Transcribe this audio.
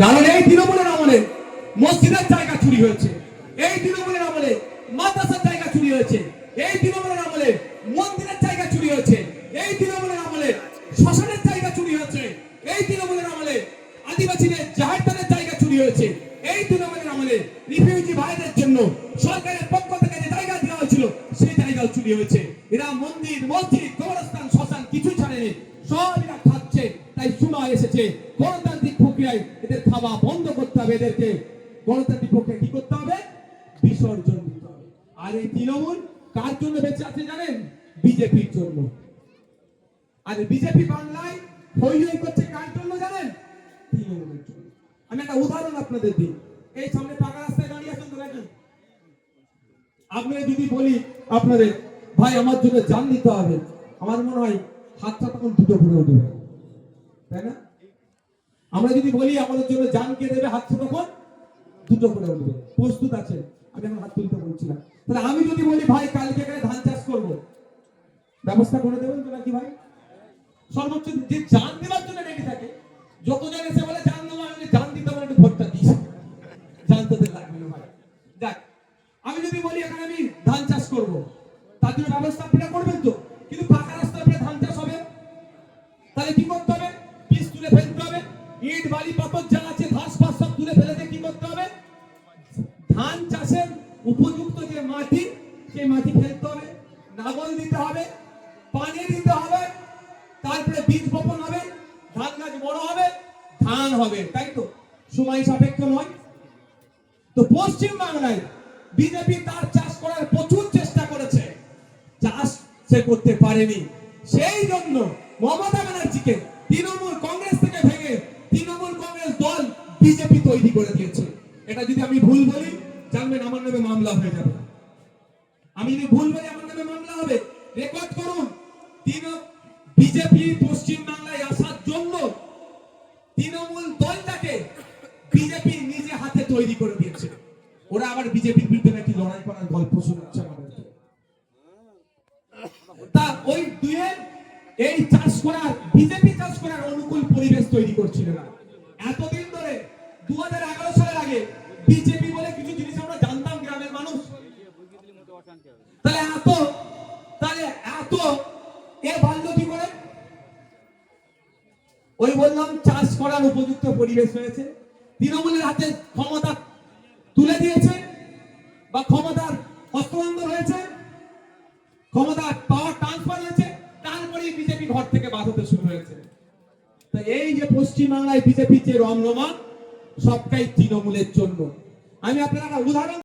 কারণ এই তৃণমূলের আমলে মসজিদের জায়গা চুরি হয়েছে, এই তৃণমূলের আমলে মাদ্রাসার জায়গা চুরি হয়েছে, এই তৃণমূলের আমলে মন্দিরের জায়গা চুরি হয়েছে, এই তৃণমূলের আমলে শ্মশানের জায়গা চুরি হয়েছে, এই তৃণমূলের আমলে আদিবাসীদের জাহেরস্থানের জায়গা চুরি হয়েছে, এই তৃণমূলের আমলে রিফিউজি ভাইদের জন্য সরকারের পক্ষ থেকে যে জায়গা দেওয়া হয়েছিল সেই জায়গাও চুরি হয়েছে। এরা মন্দির, মসজিদ, কবরস্থান, শ্মশান কিছু ছাড়েনি, সব এরা খাচ্ছে। তাই সময় এসেছে গণতান্ত্রিক প্রক্রিয়ায় এদের খাওয়া বন্ধ করতে হবে, এদেরকে গণতান্ত্রিক প্রক্রিয়া কি করতে হবে? বিসর্জন দিতে হবে। আর এই তৃণমূল কার জন্য বেঁচে আছে জানেন? বিজেপির জন্য। আর বিজেপি বাংলায় হই হই করছে কার জন্য জানেন? তৃণমূলের জন্য। আমি একটা উদাহরণ আপনাদের দিই। এই সামনে পাকা রাস্তায় দাঁড়িয়ে আছেন তো নাকি? আপনারা যদি বলি আপনাদের ভাই আমার জন্য জান দিতে হবে, আমার মনে হয় হাতটা তখন দুটো করে উঠবে, তাই না? আমরা যদি বলি আমাদের জন্য জান কে দেবে, হাতটা তখন দুটো করে উঠবে। প্রস্তুত আছে? আমি এখন হাত তুলতে বলছি না। তাহলে আমি যদি বলি ভাই কালকে এখানে ধান চাষ করব, ব্যবস্থা করে দেবেন তো নাকি ভাই? সর্বোচ্চ যে জান দেওয়ার জন্য রেডি থাকে, যতজন এসে বলে জান দেবো, আমি জান দিতে বলে একটু ভোটটা দিই, জান তো লাগবে না ভাই। দেখ, আমি যদি বলি এখানে আমি ধান চাষ করব, তার জন্য ব্যবস্থা আপনারা করবেন তো? কিন্তু পাকা রাস্তার উপরে ধান চাষ হবে, তাহলে কি করতে হবে? বীজ তুলে ফেলতে হবে, ইট বালি পাথর যা আছে ঘাস ফাস সব তুলে ফেলে দিয়ে কি করতে হবে? ধান চাষের উপযুক্ত যে মাটি, সেই মাটি ফেলতে হবে, নাঙল দিতে হবে, পানি দিতে হবে, তারপরে বীজ বপন হবে, ধান গাছ বড় হবে, ধান হবে, তাই তো? সময় সাপেক্ষ নয় তো? পশ্চিম বাংলায় বিজেপি তার চাষ করার প্রচুর চেষ্টা করেছে, চাষ সে করতে পারেনি। সেই জন্য মমতা ব্যানার্জিকে তৃণমূল কংগ্রেস থেকে ভেঙে তৃণমূল কংগ্রেস দল বিজেপি তৈরি করে দিয়েছে। এটা যদি আমি ভুল বলি জানবেন আমার নামে মামলা হয়ে যাবে। আমি যদি ভুল বলি আমার নামে মামলা হবে। রেকর্ড করুন, বিজেপি পশ্চিম বাংলায় আসার জন্য তৃণমূল দলটাকে বিজেপি নিজে হাতে তৈরি করে দিয়েছে। ওরা আবার বিজেপির বিরুদ্ধে নাকি লড়াই করার গল্প শোনাচ্ছে আমাদেরকে। তা ওই দুয়ে এই চাষ করার, বিজেপি চাষ করার অনুকূল পরিবেশ তৈরি করছিল না। এতদিন ধরে 2011 সালের আগে বিজেপি বলে কিছু জিনিস আমরা জানতাম গ্রামের মানুষ। তাহলে এত এ বাড়লো কি করে? ওই বললাম চাষ করার উপযুক্ত পরিবেশ হয়েছে, তৃণমূলের হাতে ক্ষমতা তুলে দিয়েছে বা ক্ষমতার হস্তান্তর হয়েছে, ক্ষমতার পাওয়ার ট্রান্সফার হয়েছে, তারপরে বিজেপি ঘর থেকে বাদ হতে শুরু হয়েছে। তাই এই যে পশ্চিম বাংলায় বিজেপি যে রমরমা, সবটাই তৃণমূলের জন্য। আমি আপনারা উদাহরণ